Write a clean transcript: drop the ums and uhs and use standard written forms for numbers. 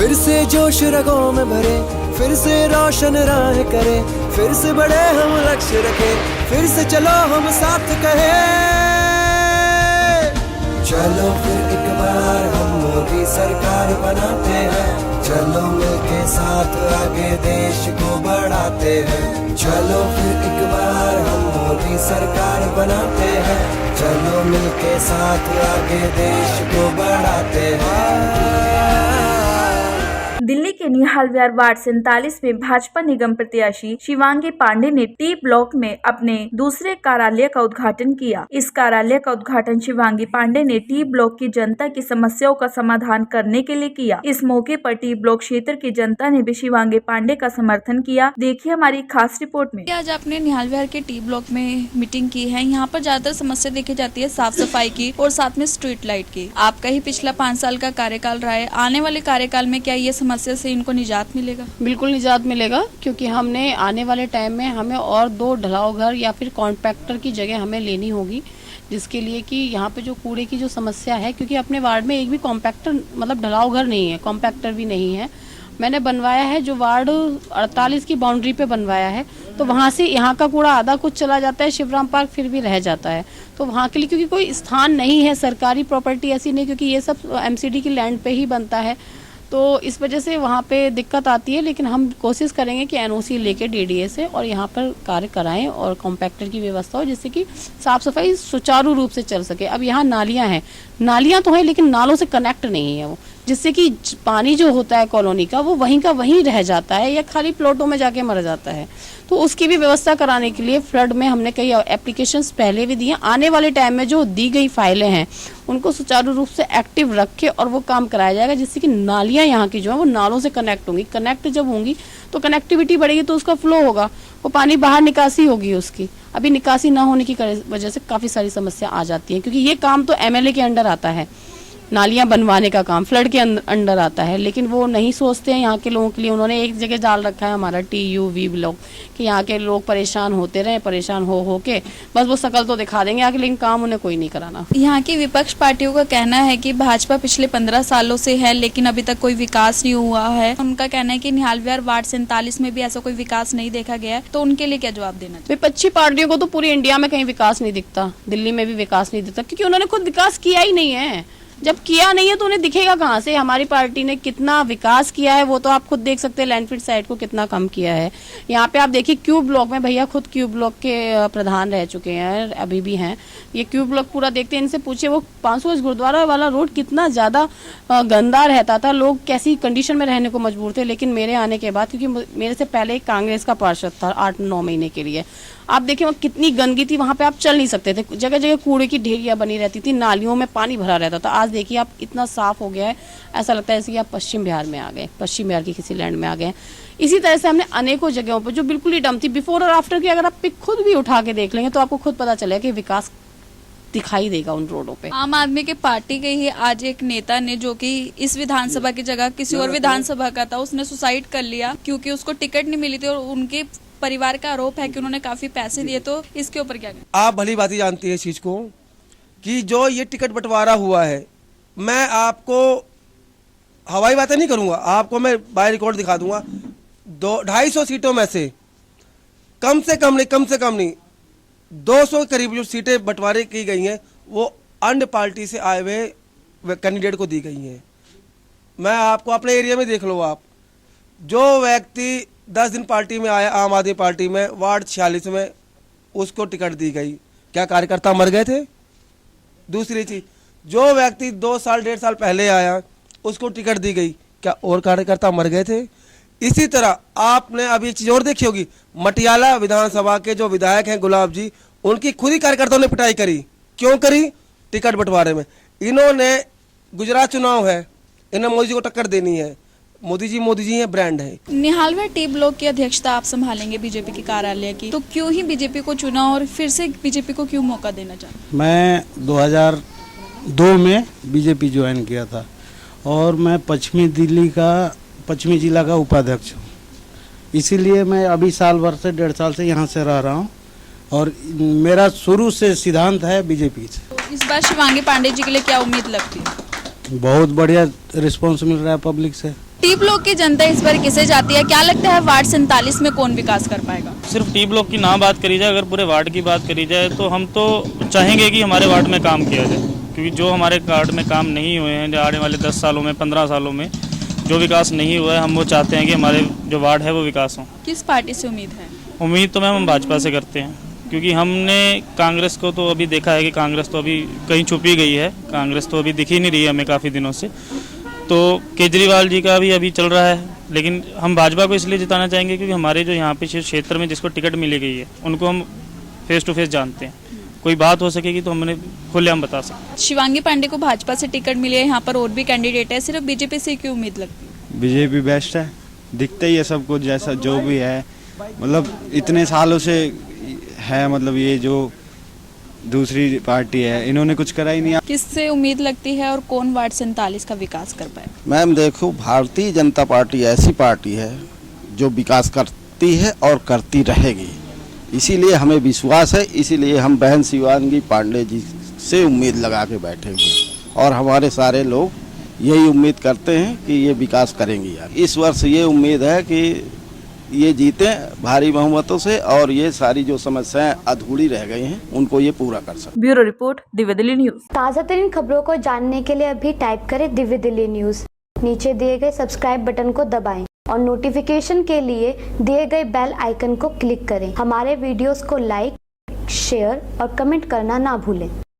फिर से जोश रगों में भरे, फिर से रोशन राह करे, फिर से बड़े हम लक्ष्य रखे, फिर से चलो हम साथ कहे। चलो फिर एक बार हम मोदी सरकार बनाते हैं, चलो मिलके साथ आगे देश को बढ़ाते हैं। चलो फिर एक बार हम मोदी सरकार बनाते हैं, चलो मिलके साथ आगे देश को बढ़ाते हैं। दिल्ली के निहाल विहार वार्ड 47 में भाजपा निगम प्रत्याशी शिवांगी पांडे ने टी ब्लॉक में अपने दूसरे कार्यालय का उद्घाटन किया। इस कार्यालय का उद्घाटन शिवांगी पांडे ने टी ब्लॉक की जनता की समस्याओं का समाधान करने के लिए किया। इस मौके पर टी ब्लॉक क्षेत्र की जनता ने भी शिवांगी पांडे का समर्थन किया। देखिए हमारी खास रिपोर्ट में। आज आपने निहाल विहार के टी ब्लॉक में मीटिंग की है। यहाँ पर ज्यादातर समस्या देखी जाती है साफ सफाई की और साथ में स्ट्रीट लाइट की। आपका ही पिछला 5 साल का कार्यकाल रहा है, आने वाले कार्यकाल में क्या ये समस्या से इनको निजात मिलेगा? बिल्कुल निजात मिलेगा, क्योंकि हमने आने वाले टाइम में हमें और 2 ढलाव घर या फिर कॉम्पैक्टर की जगह हमें लेनी होगी, जिसके लिए कि यहाँ पे जो कूड़े की जो समस्या है, क्योंकि अपने वार्ड में एक भी कॉम्पैक्टर मतलब ढलाव घर नहीं है, कॉम्पैक्टर भी नहीं है। मैंने बनवाया है जो वार्ड 48 की बाउंड्री पे बनवाया है, तो वहाँ से यहाँ का कूड़ा आधा कुछ चला जाता है, शिवराम पार्क फिर भी रह जाता है। तो वहाँ के लिए क्योंकि कोई स्थान नहीं है, सरकारी प्रॉपर्टी ऐसी नहीं, क्योंकि ये सब एमसीडी की लैंड पे ही बनता है, तो इस वजह से वहाँ पे दिक्कत आती है। लेकिन हम कोशिश करेंगे कि एनओसी लेके डीडीए से और यहाँ पर कार्य कराएं और कॉम्पैक्टर की व्यवस्था हो, जिससे कि साफ सफाई सुचारू रूप से चल सके। अब यहाँ नालियाँ हैं, नालियाँ तो हैं लेकिन नालों से कनेक्ट नहीं है वो, जिससे कि पानी जो होता है कॉलोनी का वो वहीं का वहीं रह जाता है या खाली प्लॉटों में जाके मर जाता है। तो उसकी भी व्यवस्था कराने के लिए फ्लड में हमने कई एप्लीकेशंस पहले भी दिए। आने वाले टाइम में जो दी गई फाइलें हैं उनको सुचारू रूप से एक्टिव रख के और वो काम कराया जाएगा, जिससे कि नालियाँ यहाँ की जो है वो नालों से कनेक्ट होंगी। कनेक्ट जब होंगी तो कनेक्टिविटी बढ़ेगी तो उसका फ्लो होगा, वो पानी बाहर निकासी होगी उसकी। अभी निकासी ना होने की वजह से काफ़ी सारी समस्या आ जाती है, क्योंकि ये काम तो एमएलए के अंडर आता है, नालियां बनवाने का काम फ्लड के अंडर आता है, लेकिन वो नहीं सोचते हैं यहाँ के लोगों के लिए। उन्होंने एक जगह डाल रखा है हमारा TUV ब्लॉक कि यहाँ के लोग परेशान होते रहे, परेशान हो के बस वो शकल तो दिखा देंगे आके, लेकिन काम उन्हें कोई नहीं कराना। यहाँ की विपक्ष पार्टियों का कहना है कि भाजपा पिछले 15 सालों से है लेकिन अभी तक कोई विकास नहीं हुआ है। उनका कहना है कि निहाल विहार वार्ड 47 में भी ऐसा कोई विकास नहीं देखा गया है, तो उनके लिए क्या जवाब देना चाहिए? विपक्षी पार्टियों को तो पूरी इंडिया में कहीं विकास नहीं दिखता, दिल्ली में भी विकास नहीं दिखता, क्योंकि उन्होंने खुद विकास किया ही नहीं है। जब किया नहीं है तो उन्हें दिखेगा कहाँ से? हमारी पार्टी ने कितना विकास किया है वो तो आप खुद देख सकते हैं, लैंडफिल साइड को कितना कम किया है। यहाँ पे आप देखिए क्यूब ब्लॉक में, भैया खुद क्यूब ब्लॉक के प्रधान रह चुके हैं, अभी भी हैं। ये क्यूब ब्लॉक पूरा देखते हैं, इनसे पूछिए वो 500 गुरुद्वारा वाला रोड कितना ज़्यादा गंदा रहता था, लोग कैसी कंडीशन में रहने को मजबूर थे। लेकिन मेरे आने के बाद, क्योंकि मेरे से पहले एक कांग्रेस का पार्षद था 8-9 महीने के लिए, आप देखिए वहाँ कितनी गंदगी थी, वहाँ पे आप चल नहीं सकते थे, जगह जगह कूड़े की ढेरियाँ बनी रहती थी, नालियों में पानी भरा रहता था। आज देखिए आप इतना साफ हो गया है, ऐसा लगता है जैसे कि आप पश्चिम बिहार में आ गए, पश्चिम बिहार की किसी लैंड में आ गए। इसी तरह से हमने अनेकों जगहों पर जो बिल्कुल ही डम थी, बिफोर और आफ्टर की अगर आप पिक खुद भी उठा के देख लेंगे तो आपको खुद पता चलेगा कि विकास दिखाई देगा उन रोडों पे। आम आदमी के पार्टी के ही आज एक नेता ने, जो कि इस विधानसभा की जगह किसी और विधानसभा का था, उसने सुसाइड कर लिया क्योंकि उसको टिकट नहीं मिली थी और उनके परिवार का आरोप है कि उन्होंने काफी पैसे दिए। तो इसके ऊपर क्या कहें? आप भली भांति जानती है इस चीज को कि जो ये टिकट बंटवारा हुआ है, मैं आपको हवाई बातें नहीं करूंगा, आपको मैं बाय रिकॉर्ड दिखा दूंगा। 250 सीटों में से कम से कम नहीं 200 के करीब जो सीटें बंटवारे की गई हैं वो अन्य पार्टी से आए हुए कैंडिडेट को दी गई हैं। मैं आपको अपने एरिया में देख लो, आप जो व्यक्ति 10 दिन पार्टी में आया आम आदमी पार्टी में, वार्ड 46 में उसको टिकट दी गई, क्या कार्यकर्ता मर गए थे? दूसरी चीज, जो व्यक्ति 2 साल 1.5 साल पहले आया उसको टिकट दी गई, क्या और कार्यकर्ता मर गए थे? इसी तरह आपने अभी एक चीज और देखी होगी, मटियाला विधानसभा के जो विधायक हैं गुलाब जी, उनकी खुद ही कार्यकर्ताओं ने पिटाई करी। क्यों करी? टिकट बंटवारे में। इन्होंने गुजरात चुनाव है, इन्हें मोदी जी को टक्कर देनी है, मोदी जी ये ब्रांड है। निहाल विहार टी ब्लॉक की अध्यक्षता आप संभालेंगे बीजेपी के कार्यालय की, तो क्यों ही बीजेपी को चुना और फिर से बीजेपी को क्यों मौका देना चाहते? मैं 2002 में बीजेपी ज्वाइन किया था और मैं पश्चिमी जिला का उपाध्यक्ष हूँ, इसीलिए मैं अभी साल भर से 1.5 साल से यहाँ से रह रहा हूँ और मेरा शुरू से सिद्धांत है बीजेपी से। तो इस बार शिवांगी पांडे जी के लिए क्या उम्मीद लगती है? बहुत बढ़िया रिस्पांस मिल रहा है पब्लिक से, टी ब्लॉक की जनता इस बार किसे जाती है? क्या लगता है वार्ड 47 में कौन विकास कर पाएगा? सिर्फ टी ब्लॉक की ना बात करी जाए, अगर पूरे वार्ड की बात करी जाए तो हम तो चाहेंगे कि हमारे वार्ड में काम किया जाए, क्योंकि जो हमारे वार्ड में काम नहीं हुए हैं, जो आने वाले 10 सालों में 15 सालों में जो विकास नहीं हुआ है, हम वो चाहते हैं कि हमारे जो वार्ड है वो विकास हो। किस पार्टी से उम्मीद है? उम्मीद तो मैम हम भाजपा से करते हैं, क्योंकि हमने कांग्रेस को तो अभी देखा है कि कांग्रेस तो अभी कहीं छुपी गई है, कांग्रेस तो अभी दिख ही नहीं रही है हमें काफ़ी दिनों से। तो केजरीवाल जी का भी अभी चल रहा है, लेकिन हम भाजपा को इसलिए जिताना चाहेंगे क्योंकि हमारे जो यहाँ पे क्षेत्र में जिसको टिकट मिली गई है उनको हम फेस टू फेस जानते हैं, कोई बात हो सकेगी तो हमने खुलेआम बता सकते। शिवांगी पांडे को भाजपा से टिकट मिली है, यहाँ पर और भी कैंडिडेट है, सिर्फ बीजेपी से क्यों उम्मीद लगती है? बीजेपी बेस्ट है, दिखता ही है सब कुछ, जैसा जो भी है, मतलब इतने सालों से है, मतलब ये जो दूसरी पार्टी है इन्होंने कुछ करा ही नहीं। किससे उम्मीद लगती है और कौन वार्ड 47 का विकास कर पाए? मैम देखो, भारतीय जनता पार्टी ऐसी पार्टी है जो विकास करती है और करती रहेगी, इसीलिए हमें विश्वास है, इसीलिए हम बहन शिवांगी पांडे जी से उम्मीद लगा के बैठे हुए हैं और हमारे सारे लोग यही उम्मीद करते हैं कि ये विकास करेंगी। यार इस वर्ष ये उम्मीद है कि ये जीते भारी बहुमतों से और ये सारी जो समस्याएं अधूरी रह गई हैं उनको ये पूरा कर सके। Bureau report, Divya Delhi news. ताज़ा तरीन खबरों को जानने के लिए अभी टाइप करें दिव्य दिल्ली न्यूज। नीचे दिए गए सब्सक्राइब बटन को दबाएं और नोटिफिकेशन के लिए दिए गए बेल आइकन को क्लिक करें। हमारे वीडियोस को लाइक, शेयर और कमेंट करना ना भूलें।